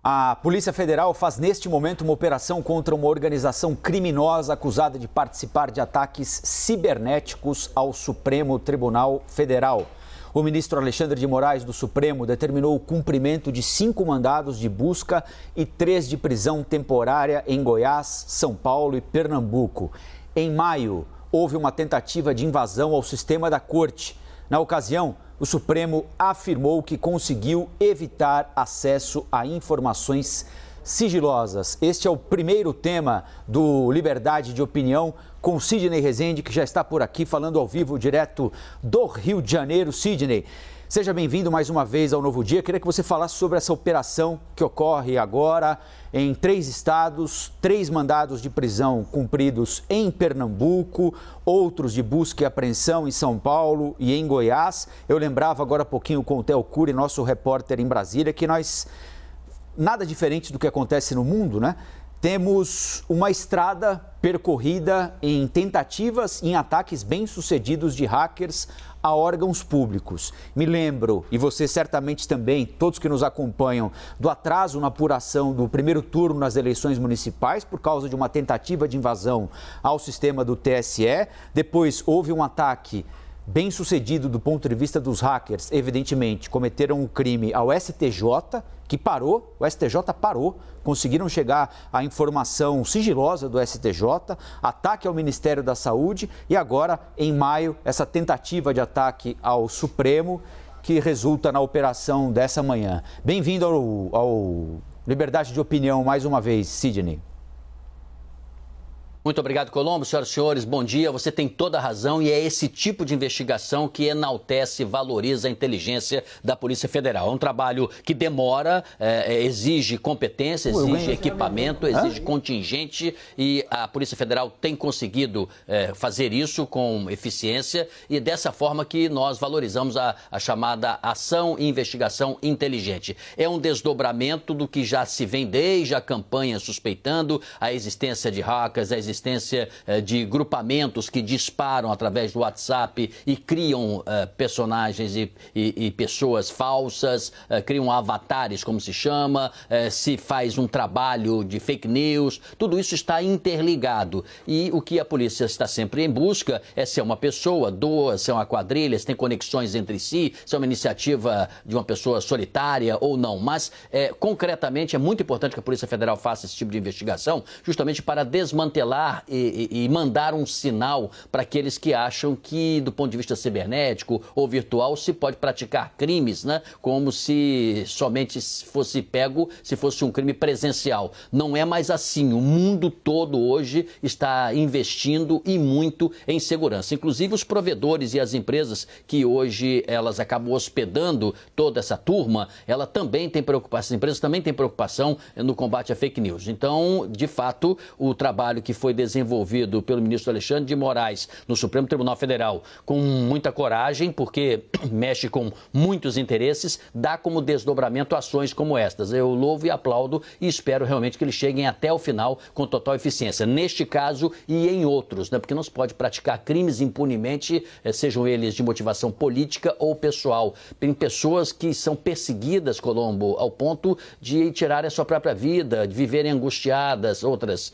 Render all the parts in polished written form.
A Polícia Federal faz neste momento uma operação contra uma organização criminosa acusada de participar de ataques cibernéticos ao Supremo Tribunal Federal. O ministro Alexandre de Moraes do Supremo determinou o cumprimento de 5 mandados de busca e 3 de prisão temporária em Goiás, São Paulo e Pernambuco. Em maio, houve uma tentativa de invasão ao sistema da Corte. Na ocasião, o Supremo afirmou que conseguiu evitar acesso a informações sigilosas. Este é o primeiro tema do Liberdade de Opinião com Sidney Rezende, que já está por aqui falando ao vivo, direto do Rio de Janeiro. Sidney, seja bem-vindo mais uma vez ao Novo Dia. Queria que você falasse sobre essa operação que ocorre agora em 3 estados, 3 mandados de prisão cumpridos em Pernambuco, outros de busca e apreensão em São Paulo e em Goiás. Eu lembrava agora há pouquinho com o Theo Cury, nosso repórter em Brasília, que nós, nada diferente do que acontece no mundo, né? Temos uma estrada percorrida em tentativas e em ataques bem-sucedidos de hackers a órgãos públicos. Me lembro, e você certamente também, todos que nos acompanham, do atraso na apuração do primeiro turno nas eleições municipais por causa de uma tentativa de invasão ao sistema do TSE. Depois houve um ataque bem-sucedido do ponto de vista dos hackers, evidentemente, cometeram um crime ao STJ, que parou, o STJ parou, conseguiram chegar à informação sigilosa do STJ, ataque ao Ministério da Saúde e agora, em maio, essa tentativa de ataque ao Supremo, que resulta na operação dessa manhã. Bem-vindo ao Liberdade de Opinião mais uma vez, Sidney. Muito obrigado, Colombo. Senhoras e senhores, bom dia. Você tem toda a razão e é esse tipo de investigação que enaltece e valoriza a inteligência da Polícia Federal. É um trabalho que demora, exige competência, exige equipamento, exige contingente e a Polícia Federal tem conseguido fazer isso com eficiência e dessa forma que nós valorizamos a chamada ação e investigação inteligente. É um desdobramento do que já se vem desde a campanha suspeitando a existência de hackers, a existência de grupamentos que disparam através do WhatsApp e criam personagens e pessoas falsas, criam avatares, como se chama, se faz um trabalho de fake news, tudo isso está interligado. E o que a polícia está sempre em busca é se é uma pessoa, 2, se é uma quadrilha, se tem conexões entre si, se é uma iniciativa de uma pessoa solitária ou não. Mas, concretamente, é muito importante que a Polícia Federal faça esse tipo de investigação, justamente para desmantelar e mandar um sinal para aqueles que acham que, do ponto de vista cibernético ou virtual, se pode praticar crimes, né? Como se somente fosse pego se fosse um crime presencial. Não é mais assim. O mundo todo hoje está investindo e muito em segurança. Inclusive os provedores e as empresas que hoje elas acabam hospedando toda essa turma, ela também tem preocupação, as empresas também têm preocupação no combate à fake news. Então, de fato, o trabalho que foi desenvolvido pelo ministro Alexandre de Moraes no Supremo Tribunal Federal com muita coragem, porque mexe com muitos interesses, dá como desdobramento ações como estas. Eu louvo e aplaudo e espero realmente que eles cheguem até o final com total eficiência, neste caso e em outros, né? Porque não se pode praticar crimes impunemente, sejam eles de motivação política ou pessoal. Tem pessoas que são perseguidas, Colombo, ao ponto de tirarem a sua própria vida, de viverem angustiadas, outras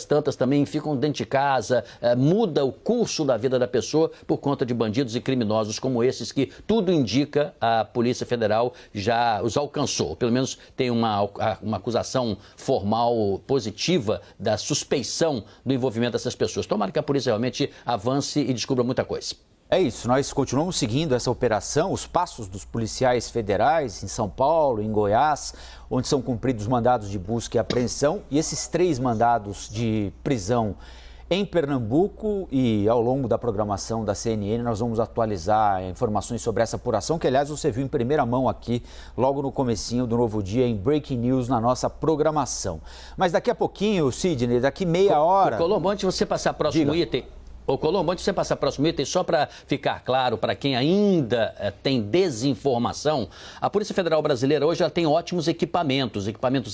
tantas também ficam dentro de casa, muda o curso da vida da pessoa por conta de bandidos e criminosos como esses que tudo indica a Polícia Federal já os alcançou. Pelo menos tem uma acusação formal positiva da suspeição do envolvimento dessas pessoas. Tomara que a polícia realmente avance e descubra muita coisa. É isso, nós continuamos seguindo essa operação, os passos dos policiais federais em São Paulo, em Goiás, onde são cumpridos mandados de busca e apreensão, e esses 3 mandados de prisão em Pernambuco. E ao longo da programação da CNN nós vamos atualizar informações sobre essa apuração, que aliás você viu em primeira mão aqui, logo no comecinho do Novo Dia, em Breaking News na nossa programação. Mas daqui a pouquinho, Sidney, daqui meia hora... Colombo, antes de você passar próximo item... Ô Colombo, antes de você passar para o próximo item, só para ficar claro para quem ainda tem desinformação, a Polícia Federal Brasileira hoje ela tem ótimos equipamentos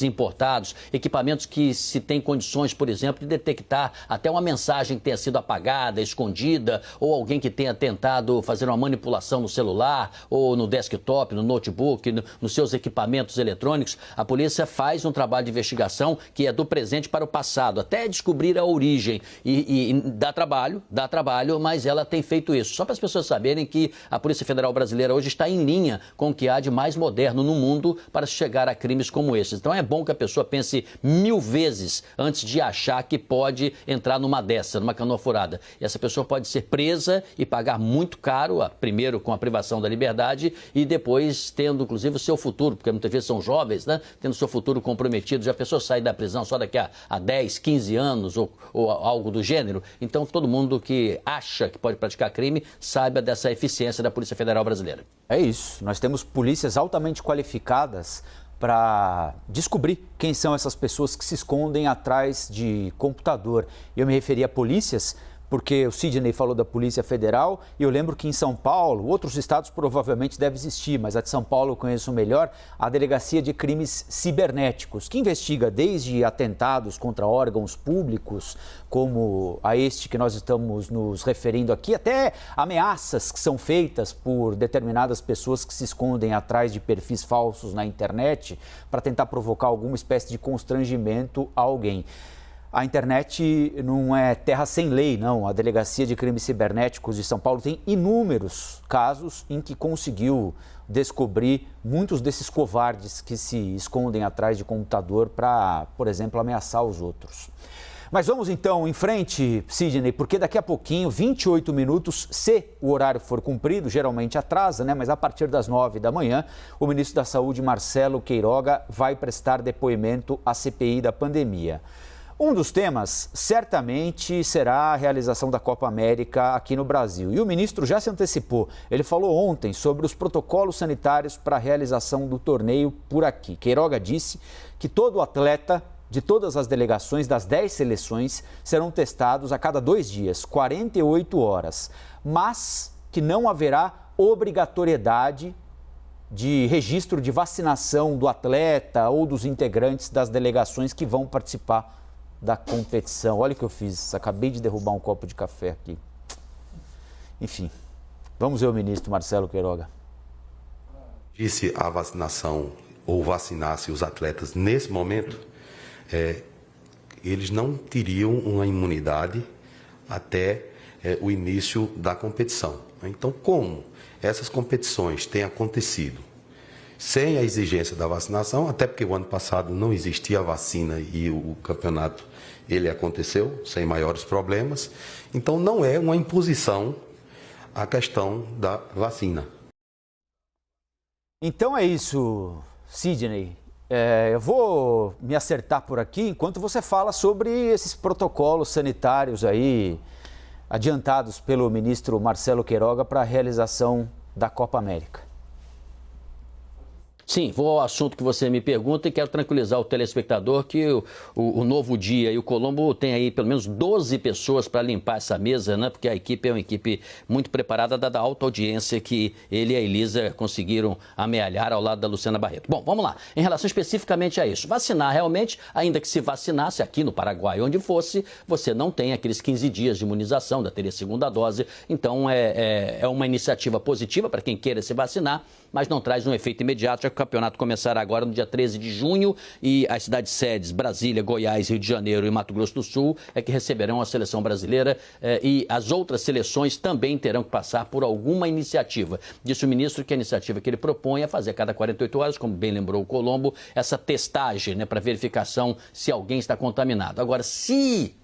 importados, equipamentos que se tem condições, por exemplo, de detectar até uma mensagem que tenha sido apagada, escondida, ou alguém que tenha tentado fazer uma manipulação no celular, ou no desktop, no notebook, nos seus equipamentos eletrônicos. A polícia faz um trabalho de investigação que é do presente para o passado, até descobrir a origem e dá trabalho, mas ela tem feito isso. Só para as pessoas saberem que a Polícia Federal Brasileira hoje está em linha com o que há de mais moderno no mundo para chegar a crimes como esses. Então é bom que a pessoa pense 1000 vezes antes de achar que pode entrar numa dessa, numa canoa furada. E essa pessoa pode ser presa e pagar muito caro, primeiro com a privação da liberdade e depois tendo, inclusive, o seu futuro, porque muitas vezes são jovens, né? Tendo o seu futuro comprometido. Já a pessoa sai da prisão só daqui a 10, 15 anos ou algo do gênero. Então todo mundo que acha que pode praticar crime saiba dessa eficiência da Polícia Federal Brasileira. É isso, nós temos polícias altamente qualificadas para descobrir quem são essas pessoas que se escondem atrás de computador. Eu me referi a polícias porque o Sidney falou da Polícia Federal e eu lembro que em São Paulo, outros estados provavelmente devem existir, mas a de São Paulo eu conheço melhor, a Delegacia de Crimes Cibernéticos, que investiga desde atentados contra órgãos públicos, como a este que nós estamos nos referindo aqui, até ameaças que são feitas por determinadas pessoas que se escondem atrás de perfis falsos na internet para tentar provocar alguma espécie de constrangimento a alguém. A internet não é terra sem lei, não. A Delegacia de Crimes Cibernéticos de São Paulo tem inúmeros casos em que conseguiu descobrir muitos desses covardes que se escondem atrás de computador para, por exemplo, ameaçar os outros. Mas vamos então em frente, Sidney, porque daqui a pouquinho, 28 minutos, se o horário for cumprido, geralmente atrasa, né? Mas a partir das 9 da manhã, o ministro da Saúde, Marcelo Queiroga, vai prestar depoimento à CPI da pandemia. Um dos temas, certamente, será a realização da Copa América aqui no Brasil. E o ministro já se antecipou. Ele falou ontem sobre os protocolos sanitários para a realização do torneio por aqui. Queiroga disse que todo atleta de todas as delegações das 10 seleções serão testados a cada 2 dias, 48 horas. Mas que não haverá obrigatoriedade de registro de vacinação do atleta ou dos integrantes das delegações que vão participar da competição. Olha o que eu fiz, acabei de derrubar um copo de café aqui. Enfim, vamos ver o ministro Marcelo Queiroga. Disse a vacinação ou vacinasse os atletas nesse momento, eles não teriam uma imunidade até o início da competição. Então, como essas competições têm acontecido sem a exigência da vacinação, até porque o ano passado não existia a vacina e o campeonato ele aconteceu sem maiores problemas, então não é uma imposição a questão da vacina. Então é isso, Sidney. Eu vou me acertar por aqui enquanto você fala sobre esses protocolos sanitários aí adiantados pelo ministro Marcelo Queiroga para a realização da Copa América. Sim, vou ao assunto que você me pergunta e quero tranquilizar o telespectador que o Novo Dia e o Colombo tem aí pelo menos 12 pessoas para limpar essa mesa, né? Porque a equipe é uma equipe muito preparada, dada a alta audiência que ele e a Elisa conseguiram amealhar ao lado da Luciana Barreto. Bom, vamos lá. Em relação especificamente a isso, vacinar realmente, ainda que se vacinasse aqui no Paraguai, onde fosse, você não tem aqueles 15 dias de imunização, ainda teria segunda dose. Então é uma iniciativa positiva para quem queira se vacinar, mas não traz um efeito imediato, já que o campeonato começará agora no dia 13 de junho e as cidades sedes, Brasília, Goiás, Rio de Janeiro e Mato Grosso do Sul, é que receberão a seleção brasileira e as outras seleções também terão que passar por alguma iniciativa. Disse o ministro que a iniciativa que ele propõe é fazer a cada 48 horas, como bem lembrou o Colombo, essa testagem, né, para verificação se alguém está contaminado. Agora, se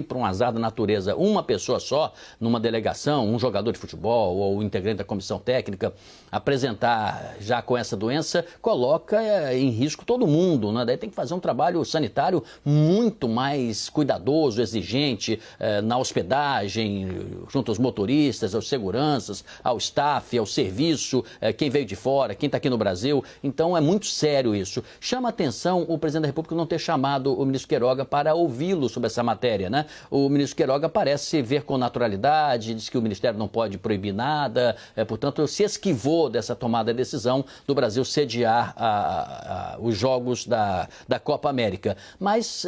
por um azar da natureza, uma pessoa só, numa delegação, um jogador de futebol ou integrante da comissão técnica, apresentar já com essa doença, coloca em risco todo mundo, né? Daí tem que fazer um trabalho sanitário muito mais cuidadoso, exigente, na hospedagem, junto aos motoristas, aos seguranças, ao staff, ao serviço, quem veio de fora, quem está aqui no Brasil. Então é muito sério isso. Chama a atenção o presidente da República não ter chamado o ministro Queiroga para ouvi-lo sobre essa matéria. matéria, né? O ministro Queiroga parece ver com naturalidade, diz que o Ministério não pode proibir nada, portanto, se esquivou dessa tomada de decisão do Brasil sediar os jogos da Copa América. Mas,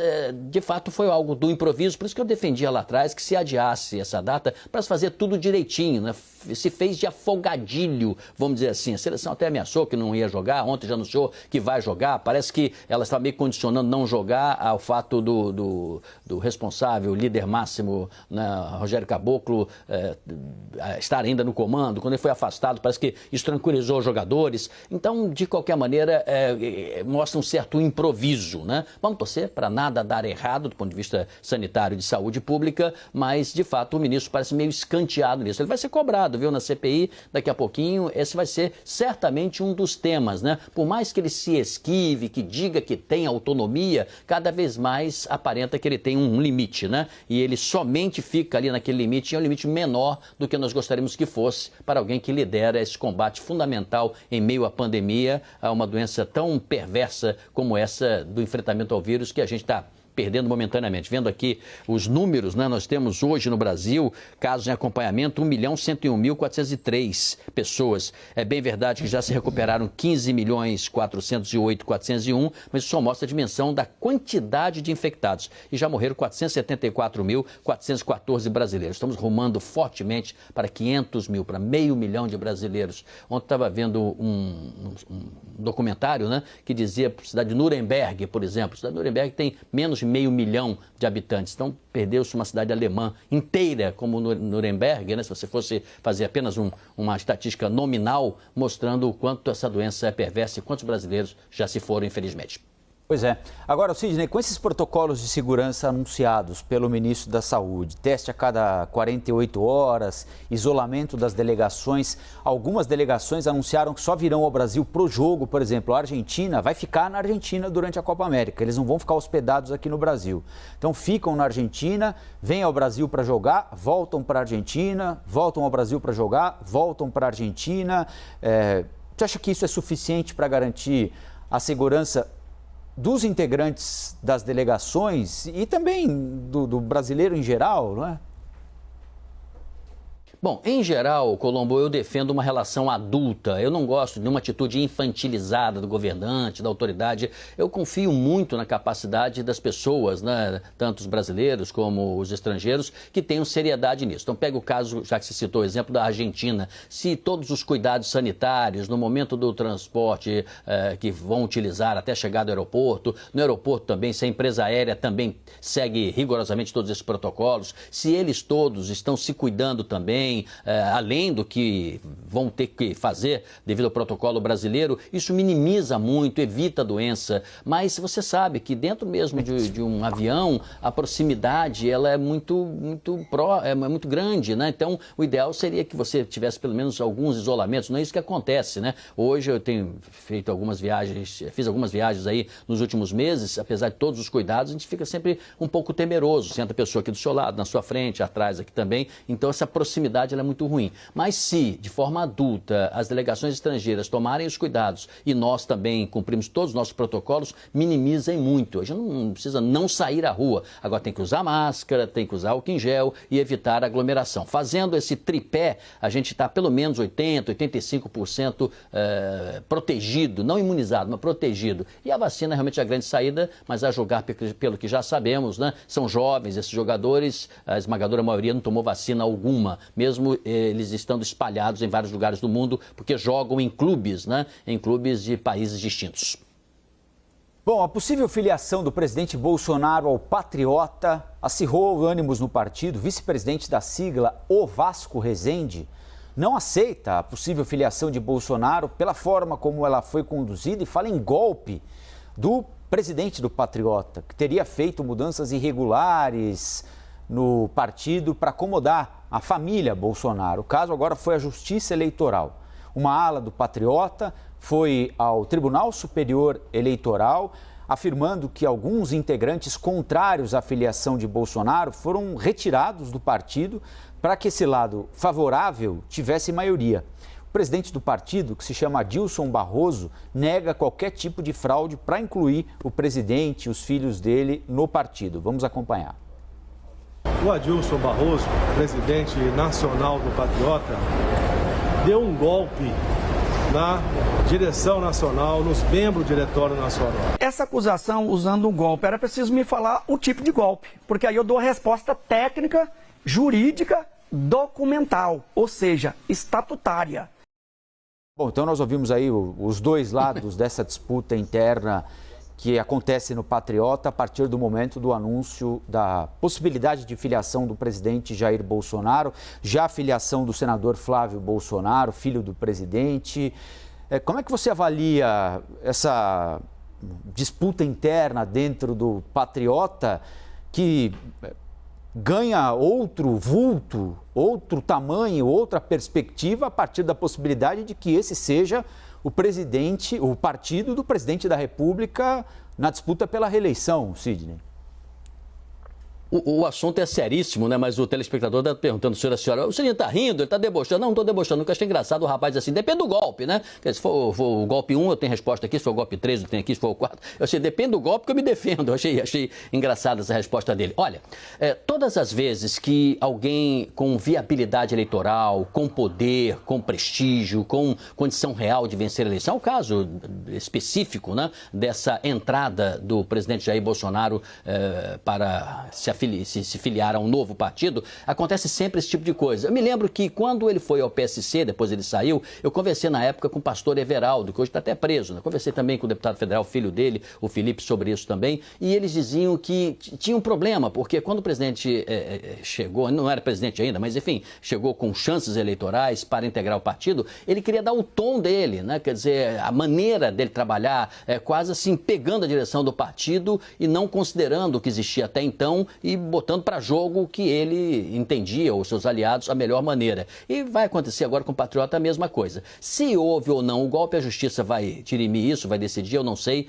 de fato, foi algo do improviso, por isso que eu defendia lá atrás que se adiasse essa data para se fazer tudo direitinho, né? Se fez de afogadilho, vamos dizer assim. A seleção até ameaçou que não ia jogar, ontem já anunciou que vai jogar. Parece que ela está meio condicionando não jogar ao fato do responsável, líder máximo, né, Rogério Caboclo, estar ainda no comando. Quando ele foi afastado, parece que isso tranquilizou os jogadores. Então, de qualquer maneira, mostra um certo improviso, né? Vamos torcer para nada dar errado do ponto de vista sanitário e de saúde pública, mas, de fato, o ministro parece meio escanteado nisso. Ele vai ser cobrado, viu, na CPI, daqui a pouquinho. Esse vai ser certamente um dos temas, né? Por mais que ele se esquive, que diga que tem autonomia, cada vez mais aparenta que ele tem um limite, né? E ele somente fica ali naquele limite, é um limite menor do que nós gostaríamos que fosse para alguém que lidera esse combate fundamental em meio à pandemia, a uma doença tão perversa como essa do enfrentamento ao vírus que a gente está perdendo momentaneamente. Vendo aqui os números, né? Nós temos hoje no Brasil casos em acompanhamento 1.101.403 pessoas. É bem verdade que já se recuperaram 15.408.401, mas isso só mostra a dimensão da quantidade de infectados. E já morreram 474.414 brasileiros. Estamos rumando fortemente para 500 mil, para 500 mil de brasileiros. Ontem estava vendo um documentário, né, que dizia a cidade de Nuremberg, por exemplo. A cidade de Nuremberg tem menos de 500 mil de habitantes. Então, perdeu-se uma cidade alemã inteira como Nuremberg, né? Se você fosse fazer apenas uma estatística nominal, mostrando o quanto essa doença é perversa e quantos brasileiros já se foram, infelizmente. Pois é. Agora, Sidney, com esses protocolos de segurança anunciados pelo ministro da Saúde, teste a cada 48 horas, isolamento das delegações, algumas delegações anunciaram que só virão ao Brasil pro jogo, por exemplo, a Argentina vai ficar na Argentina durante a Copa América, eles não vão ficar hospedados aqui no Brasil. Então ficam na Argentina, vêm ao Brasil para jogar, voltam para a Argentina, voltam ao Brasil para jogar, voltam para a Argentina. Você acha que isso é suficiente para garantir a segurança dos integrantes das delegações e também do brasileiro em geral, não é? Bom, em geral, Colombo, eu defendo uma relação adulta. Eu não gosto de uma atitude infantilizada do governante, da autoridade. Eu confio muito na capacidade das pessoas, né, tanto os brasileiros como os estrangeiros, que tenham seriedade nisso. Então, pega o caso, já que você citou o exemplo da Argentina. Se todos os cuidados sanitários, no momento do transporte que vão utilizar até chegar do aeroporto, no aeroporto também, se a empresa aérea também segue rigorosamente todos esses protocolos, se eles todos estão se cuidando também, além do que vão ter que fazer devido ao protocolo brasileiro, isso minimiza muito, evita a doença. Mas você sabe que dentro mesmo de um avião, a proximidade ela é muito grande, né? Então, o ideal seria que você tivesse pelo menos alguns isolamentos. Não é isso que acontece, né? Hoje eu tenho feito algumas viagens, fiz algumas viagens aí nos últimos meses, apesar de todos os cuidados, a gente fica sempre um pouco temeroso. Senta a pessoa aqui do seu lado, na sua frente, atrás aqui também. Então, essa proximidade ela é muito ruim. Mas se, de forma adulta, as delegações estrangeiras tomarem os cuidados e nós também cumprimos todos os nossos protocolos, minimizem muito. A gente não precisa não sair à rua. Agora tem que usar máscara, tem que usar álcool em gel e evitar aglomeração. Fazendo esse tripé, a gente está pelo menos 80%, 85% protegido, não imunizado, mas protegido. E a vacina é realmente a grande saída, mas a julgar pelo que já sabemos, né, são jovens, esses jogadores, a esmagadora maioria não tomou vacina alguma, mesmo eles estando espalhados em vários lugares do mundo, porque jogam em clubes, né? Em clubes de países distintos. Bom, a possível filiação do presidente Bolsonaro ao Patriota acirrou ânimos no partido. O vice-presidente da sigla, O Vasco Rezende, não aceita a possível filiação de Bolsonaro pela forma como ela foi conduzida e fala em golpe do presidente do Patriota, que teria feito mudanças irregulares no partido para acomodar a família Bolsonaro. O caso agora foi à Justiça Eleitoral. Uma ala do Patriota foi ao Tribunal Superior Eleitoral afirmando que alguns integrantes contrários à filiação de Bolsonaro foram retirados do partido para que esse lado favorável tivesse maioria. O presidente do partido, que se chama Adilson Barroso, nega qualquer tipo de fraude para incluir o presidente e os filhos dele no partido. Vamos acompanhar. o Adilson Barroso, presidente nacional do Patriota, deu um golpe na direção nacional, nos membros do diretório nacional. Essa acusação usando um golpe, era preciso me falar o tipo de golpe, porque aí eu dou a resposta técnica, jurídica, documental, ou seja, estatutária. Bom, então nós ouvimos aí os dois lados dessa disputa interna que acontece no Patriota a partir do momento do anúncio da possibilidade de filiação do presidente Jair Bolsonaro, já a filiação do senador Flávio Bolsonaro, filho do presidente. Como é que você avalia essa disputa interna dentro do Patriota que ganha outro vulto, outro tamanho, outra perspectiva a partir da possibilidade de que esse seja o presidente, o partido do presidente da República na disputa pela reeleição, Sidney? O assunto é seríssimo, né? Mas o telespectador está perguntando, senhora, o senhor está rindo, ele está debochando. Não estou debochando, nunca achei engraçado o rapaz diz assim, depende do golpe, né? Se for o golpe 1, eu tenho resposta aqui, se for o golpe 3, eu tenho aqui, se for o 4. Eu achei, depende do golpe que eu me defendo. Eu achei engraçada essa resposta dele. Olha, todas as vezes que alguém com viabilidade eleitoral, com poder, com prestígio, com condição real de vencer a eleição, é o caso específico, né, dessa entrada do presidente Jair Bolsonaro para se filiar a um novo partido, acontece sempre esse tipo de coisa. Eu me lembro que quando ele foi ao PSC, depois ele saiu, eu conversei na época com o pastor Everaldo, que hoje está até preso, né? Conversei também com o deputado federal, filho dele, o Felipe, sobre isso também, e eles diziam que tinha um problema, porque quando o presidente chegou, não era presidente ainda, mas enfim, chegou com chances eleitorais para integrar o partido, ele queria dar o tom dele, né? Quer dizer, a maneira dele trabalhar, quase assim, pegando a direção do partido e não considerando o que existia até então e botando para jogo o que ele entendia, os seus aliados, a melhor maneira. E vai acontecer agora com o Patriota a mesma coisa. Se houve ou não o golpe, a justiça vai dirimir isso, vai decidir, eu não sei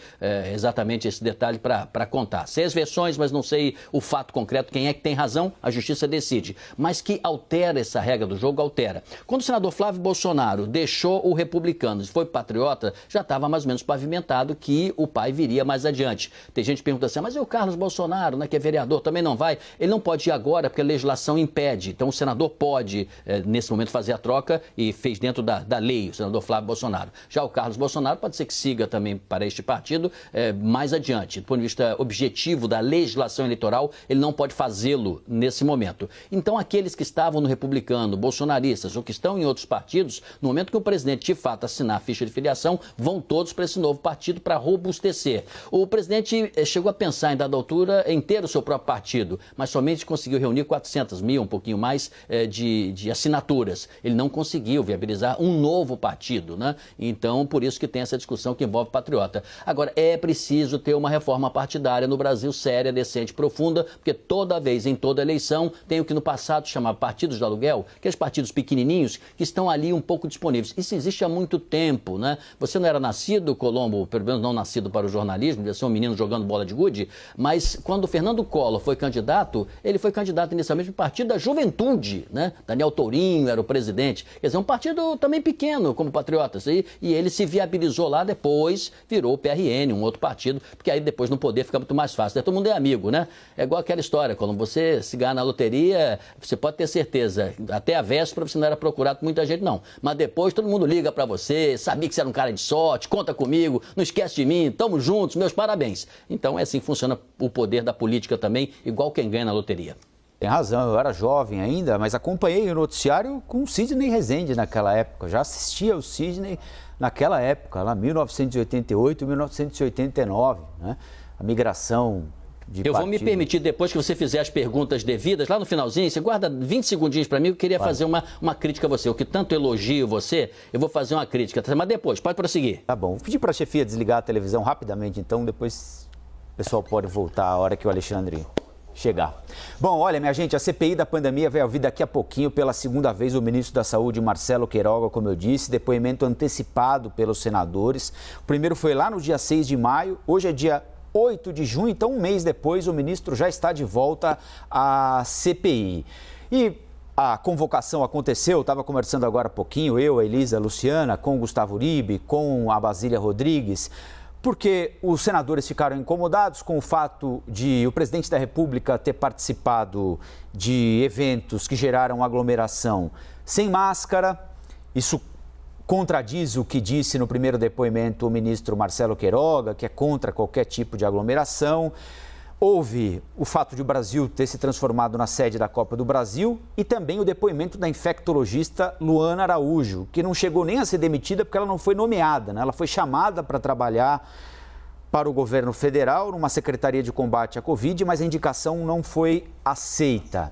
exatamente esse detalhe para contar. Sei as versões, mas não sei o fato concreto, quem é que tem razão, a justiça decide. Mas que altera essa regra do jogo, altera. Quando o senador Flávio Bolsonaro deixou o Republicanos e foi Patriota, já estava mais ou menos pavimentado que o pai viria mais adiante. Tem gente que pergunta assim, mas e o Carlos Bolsonaro, né, que é vereador, também não vai? Ele não pode ir agora porque a legislação impede. Então o senador pode, nesse momento, fazer a troca e fez dentro da lei, o senador Flávio Bolsonaro. Já o Carlos Bolsonaro pode ser que siga também para este partido mais adiante. Do ponto de vista objetivo da legislação eleitoral, ele não pode fazê-lo nesse momento. Então aqueles que estavam no Republicano, bolsonaristas ou que estão em outros partidos, no momento que o presidente de fato assinar a ficha de filiação, vão todos para esse novo partido para robustecer. O presidente chegou a pensar em dada altura em ter o seu próprio partido, mas somente conseguiu reunir 400 mil, um pouquinho mais, de assinaturas. Ele não conseguiu viabilizar um novo partido, né? Então, por isso que tem essa discussão que envolve Patriota. Agora, é preciso ter uma reforma partidária no Brasil séria, decente, profunda, porque toda vez, em toda eleição, tem o que no passado chamava partidos de aluguel, aqueles partidos pequenininhos que estão ali um pouco disponíveis. Isso existe há muito tempo, né? Você não era nascido, Colombo, pelo menos não nascido para o jornalismo, devia ser um menino jogando bola de gude, mas quando o Fernando Collor foi candidato, ele foi candidato inicialmente no Partido da Juventude, né? Daniel Tourinho era o presidente. Quer dizer, um partido também pequeno, como Patriotas. E ele se viabilizou lá, depois virou o PRN, um outro partido, porque aí depois no poder fica muito mais fácil. Todo mundo é amigo, né? É igual aquela história, quando você se ganhar na loteria, você pode ter certeza, até a véspera você não era procurado por muita gente, não. Mas depois todo mundo liga pra você, sabia que você era um cara de sorte, conta comigo, não esquece de mim, tamo juntos, meus parabéns. Então é assim que funciona o poder da política também, igual quem ganha na loteria. Tem razão, eu era jovem ainda, mas acompanhei o noticiário com o Sidney Rezende naquela época. Já assistia o Sidney naquela época, lá 1988, 1989, né? A migração de Eu vou me permitir, depois que você fizer as perguntas devidas, lá no finalzinho, você guarda 20 segundinhos para mim, eu queria fazer uma crítica a você. O que tanto elogio você, eu vou fazer uma crítica, mas depois, pode prosseguir. Tá bom, vou pedir para a chefia desligar a televisão rapidamente, então depois o pessoal pode voltar a hora que o Alexandre chegar. Bom, olha, minha gente, a CPI da pandemia vai ouvir daqui a pouquinho pela segunda vez o ministro da Saúde, Marcelo Queiroga, como eu disse, depoimento antecipado pelos senadores. O primeiro foi lá no dia 6 de maio, hoje é dia 8 de junho, então um mês depois o ministro já está de volta à CPI. E a convocação aconteceu, estava conversando agora há pouquinho, eu, a Elisa, a Luciana, com o Gustavo Uribe, com a Basília Rodrigues, porque os senadores ficaram incomodados com o fato de o presidente da República ter participado de eventos que geraram aglomeração sem máscara. Isso contradiz o que disse no primeiro depoimento o ministro Marcelo Queiroga, que é contra qualquer tipo de aglomeração. Houve o fato de o Brasil ter se transformado na sede da Copa do Brasil e também o depoimento da infectologista Luana Araújo, que não chegou nem a ser demitida porque ela não foi nomeada, né? Ela foi chamada para trabalhar para o governo federal numa secretaria de combate à Covid, mas a indicação não foi aceita.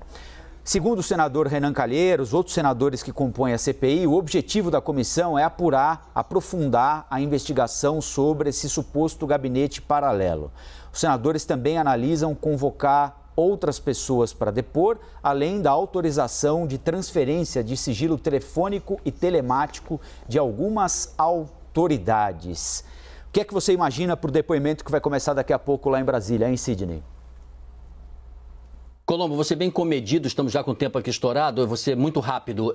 Segundo o senador Renan Calheiros, outros senadores que compõem a CPI, o objetivo da comissão é apurar, aprofundar a investigação sobre esse suposto gabinete paralelo. Os senadores também analisam convocar outras pessoas para depor, além da autorização de transferência de sigilo telefônico e telemático de algumas autoridades. O que é que você imagina para o depoimento que vai começar daqui a pouco lá em Brasília, hein, Sidney? Colombo, você bem comedido, estamos já com o tempo aqui estourado, eu vou ser muito rápido.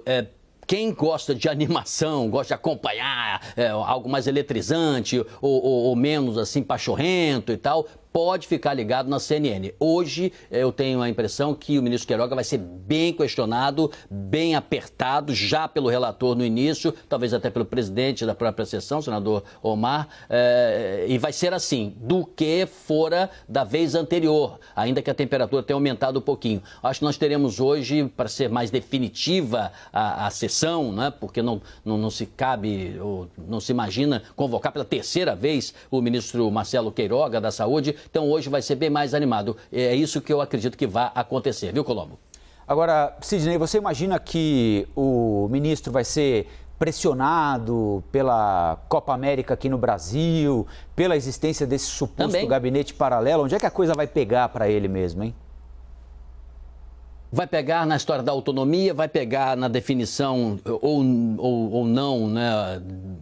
Quem gosta de animação, gosta de acompanhar algo mais eletrizante ou menos assim pachorrento e tal, pode ficar ligado na CNN. Hoje eu tenho a impressão que o ministro Queiroga vai ser bem questionado, bem apertado, já pelo relator no início, talvez até pelo presidente da própria sessão, o senador Omar, e vai ser assim, do que fora da vez anterior, ainda que a temperatura tenha aumentado um pouquinho. Acho que nós teremos hoje, para ser mais definitiva a sessão, né, porque não se cabe, ou não se imagina convocar pela terceira vez o ministro Marcelo Queiroga da Saúde. Então hoje vai ser bem mais animado. É isso que eu acredito que vai acontecer, viu, Colombo? Agora, Sidney, você imagina que o ministro vai ser pressionado pela Copa América aqui no Brasil, pela existência desse suposto gabinete paralelo? Onde é que a coisa vai pegar para ele mesmo, hein? Vai pegar na história da autonomia, vai pegar na definição ou não, né,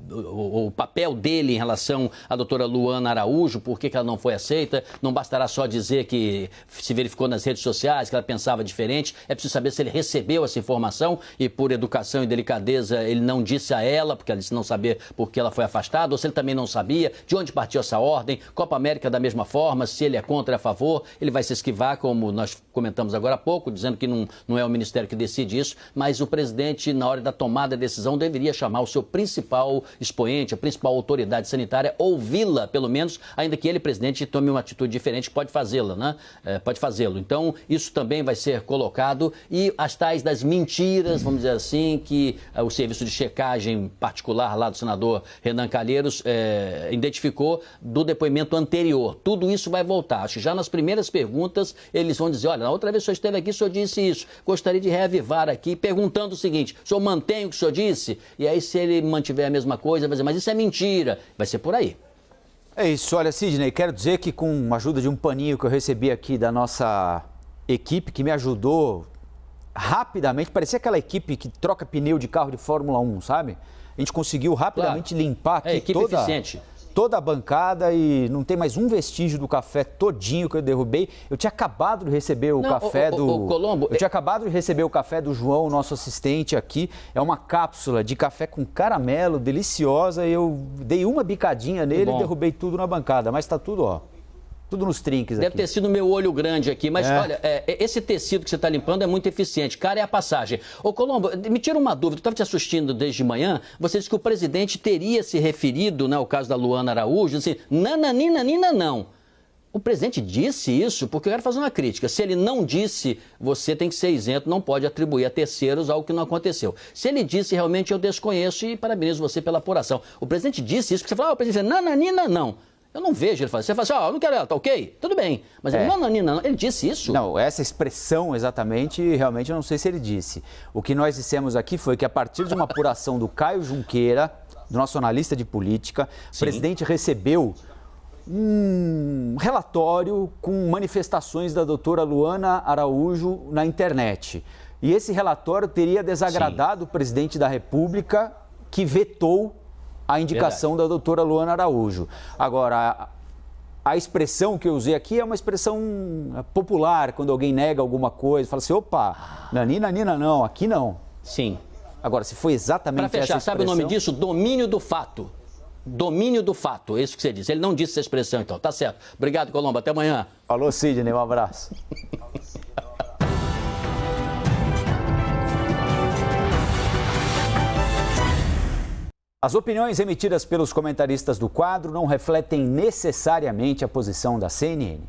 o papel dele em relação à doutora Luana Araújo, por que ela não foi aceita. Não bastará só dizer que se verificou nas redes sociais, que ela pensava diferente. É preciso saber se ele recebeu essa informação e, por educação e delicadeza, ele não disse a ela, porque ela disse não saber por que ela foi afastada, ou se ele também não sabia de onde partiu essa ordem. Copa América da mesma forma, se ele é contra ou a favor, ele vai se esquivar, como nós comentamos agora há pouco, dizendo que não é o Ministério que decide isso, mas o presidente, na hora da tomada da decisão, deveria chamar o seu principal expoente, a principal autoridade sanitária, ouvi-la, pelo menos, ainda que ele, presidente, tome uma atitude diferente, pode fazê-la, né? Pode fazê-lo. Então, isso também vai ser colocado. E as tais das mentiras, vamos dizer assim, que o serviço de checagem particular lá do senador Renan Calheiros identificou do depoimento anterior. Tudo isso vai voltar. Acho que já nas primeiras perguntas, eles vão dizer, olha, na outra vez que o senhor esteve aqui, o senhor disse isso. Gostaria de reavivar aqui, perguntando o seguinte, o senhor mantém o que o senhor disse? E aí, se ele mantiver a mesma coisa, vai dizer, mas isso é mentira. Vai ser por aí. É isso. Olha, Sidney, quero dizer que com a ajuda de um paninho que eu recebi aqui da nossa equipe, que me ajudou rapidamente, parecia aquela equipe que troca pneu de carro de Fórmula 1, sabe? A gente conseguiu rapidamente limpar aqui toda a bancada e não tem mais um vestígio do café todinho que eu derrubei. Eu tinha acabado de receber o café do... Colombo... Eu tinha acabado de receber o café do João, nosso assistente aqui. É uma cápsula de café com caramelo, deliciosa. Eu dei uma bicadinha nele e derrubei tudo na bancada. Mas tá tudo, ó, tudo nos trinques aqui. Deve ter sido meu olho grande aqui, mas olha, esse tecido que você está limpando é muito eficiente. Cara, é a passagem. Ô Colombo, me tira uma dúvida, eu estava te assistindo desde manhã, você disse que o presidente teria se referido, né, ao caso da Luana Araújo, assim, nananina não. O presidente disse isso porque eu quero fazer uma crítica. Se ele não disse, você tem que ser isento, não pode atribuir a terceiros algo que não aconteceu. Se ele disse, realmente eu desconheço e parabenizo você pela apuração. O presidente disse isso porque você falou, o presidente disse, nananina não. Eu não vejo ele fazer. Você fala assim, eu não quero ela, tá ok? Tudo bem. Mas ele disse isso? Não, essa expressão exatamente, realmente eu não sei se ele disse. O que nós dissemos aqui foi que a partir de uma apuração do Caio Junqueira, do nosso analista de política, o presidente recebeu um relatório com manifestações da doutora Luana Araújo na internet. E esse relatório teria desagradado o presidente da República, que vetou a indicação da doutora Luana Araújo. Agora, a expressão que eu usei aqui é uma expressão popular, quando alguém nega alguma coisa, fala assim, opa, nanina não, aqui não. Sim. Agora, se foi exatamente essa expressão... Para fechar, sabe o nome disso? Domínio do fato. domínio do fato, isso que você disse. Ele não disse essa expressão, então. Tá certo. Obrigado, Colombo. Até amanhã. Falou, Sidney. Um abraço. As opiniões emitidas pelos comentaristas do quadro não refletem necessariamente a posição da CNN.